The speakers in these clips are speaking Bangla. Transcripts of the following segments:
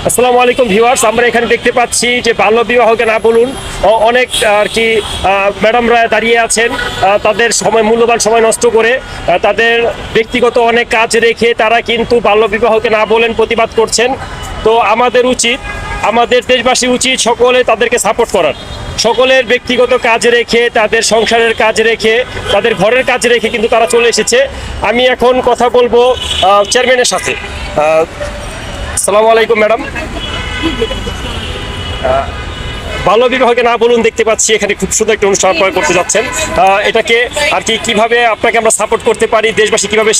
আসসালামু আলাইকুম ভিউয়ার্স, আমরা এখানে দেখতে পাচ্ছি যে বাল্য বিবাহকে না বলুন অনেক আর কি ম্যাডামরা দাঁড়িয়ে আছেন তাদের মূল্যবান সময় নষ্ট করে তাদের ব্যক্তিগত অনেক কাজ রেখে তারা কিন্তু বাল্য বিবাহকে না বলেন প্রতিবাদ করছেন। তো আমাদের দেশবাসী উচিত সকলে তাদেরকে সাপোর্ট করার, সকলের ব্যক্তিগত কাজ রেখে তাদের সংসারের কাজ রেখে তাদের ঘরের কাজ রেখে কিন্তু তারা চলে এসেছে। আমি এখন কথা বলবো চেয়ারম্যানের সাথে। আসসালামু আলাইকুম ম্যাডাম। বাল্য বিবাহকে না বলুন দেখতে পাচ্ছি এখানে খুব সুন্দর একটা অনুষ্ঠান আপনারা করতে যাচ্ছেন। এটাকে আর কি কিভাবে আপনাকে আমরা সাপোর্ট করতে পারি, দেশবাসী কিভাবে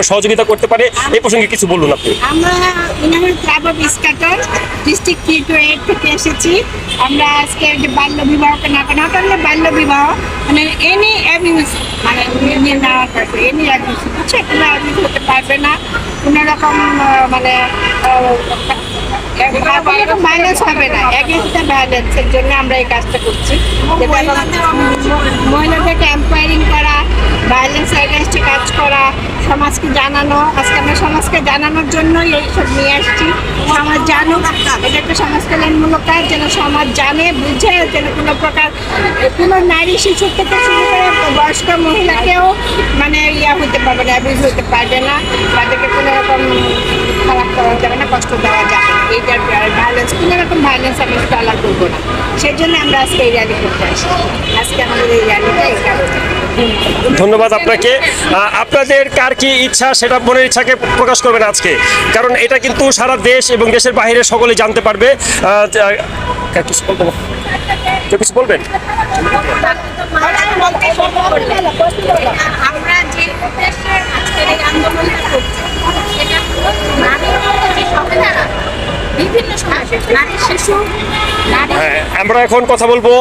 সহযোগিতা করতে পারে এই প্রসঙ্গে কিছু বলুন আপনি। আমরা ইনামের ক্লাব অফ স্কাটার ডিস্ট্রিক্ট 3 to 8 থেকে এসেছি। আমরা আজকে বাল্য বিবাহকে না করলে বাল্য বিবাহ মানে এনি অ্যাবিউজ মানে নিয়ে নেওয়ার পরে এনি অ্যাবিউজ হচ্ছে, কোনো অ্যাবিউজ হতে পারবে না, কোনো রকম মানে ভায়োলেন্স হবে না। এগেইনস্ট দ্য ভায়োলেন্সের জন্য আমরা এই কাজটা করছি, মহিলাদেরকে এম্পায়ারিং করা, ভায়োলেন্স এগেইনস্টে কাজ করা, সমাজকে জানানো। আজকে আমরা সমাজকে জানানোর জন্যই এইসব নিয়ে আসছি। সমাজ জানুক, এটা একটা সমাজ কল্যাণমূলক কাজ, যেন সমাজ জানে বুঝে, যেন কোনো প্রকার কোনো নারী শিশু থেকে শুরু করে বয়স্ক মহিলাকেও মানে হতে পারবে না, অ্যাবিউজ হতে পারবে না, তাদেরকে কোনো রকম খারাপ করা যাবে না, কষ্ট দেওয়া যাবে না। এইটার ভায়োলেন্স, কোনো রকম ভায়োলেন্স আমি পালন করবো না। সেই জন্য আমরা আজকে এই র্যালি করতে আসি। আজকে আমাদের এই র্যালিটা এই কারণে। ধন্যবাদ আপনাকে। আপনাদের কার কি ইচ্ছা সেটা মনের ইচ্ছাকে প্রকাশ করবেন আজকে, কারণ এটা কিন্তু সারা দেশ এবং দেশের বাইরে সকলে জানতে পারবে। কিছু বলবেন? আমরা যে উদ্দেশ্যে আজকের এই আন্দোলনটা করছি সেটা হলো নারীর যে সংবিধান বিভিন্ন সমস্যা, নারী শিশু আমরা এখন কথা বলবো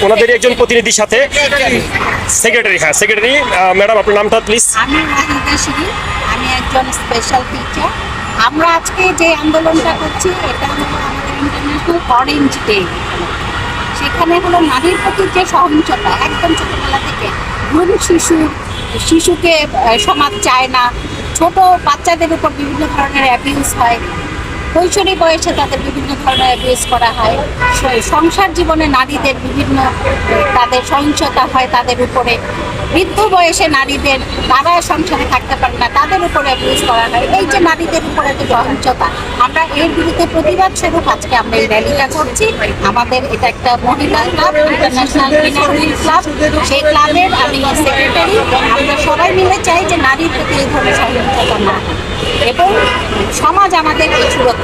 ওনাদের একজন প্রতিনিধির সাথে। সেক্রেটারি ম্যাডাম, আপনার নামটা প্লিজ। আমি ওয়াহিদা শিরিন, আমি একজন স্পেশাল টিচার। আমরা আজকে যে আন্দোলনটা করছি এটা হলো আমাদের ইন্টারন্যাশনাল অরেঞ্জ ডে। সেখানে হলো নারীর প্রতি যে সহিংসতা একদম ছোটবেলা থেকে, ভ্রূণ শিশুকে সমাজ চায় না, ছোট বাচ্চাদের উপর বিভিন্ন ধরনের অ্যাবিউজ হয়, কৈশোরী বয়সে তাদের বিভিন্ন ধরনের অ্যাবিউজ করা হয়, সংসার জীবনে নারীদের বিভিন্ন তাদের সহিংসতা হয় তাদের উপরে, বৃদ্ধ বয়সে নারীদের তারা সংসারে থাকতে পারে না, তাদের উপরে অ্যাবিউজ করা হয়। এই যে নারীদের উপরে যে সহিংসতা, আমরা এর বিরুদ্ধে প্রতিবাদ স্বরূপ আজকে আমরা এই র্যালিটা করছি। আমাদের এটা একটা মহিলা ক্লাব, ইন্টারন্যাশনাল উইমেন ক্লাব। সেই ক্লাবের আমি সেক্রেটারি। আমরা সবাই মিলে চাই যে নারীর প্রতি এই ধরনের সহিংসতা না হয় এবং সমাজ আমাদের সুরক্ষা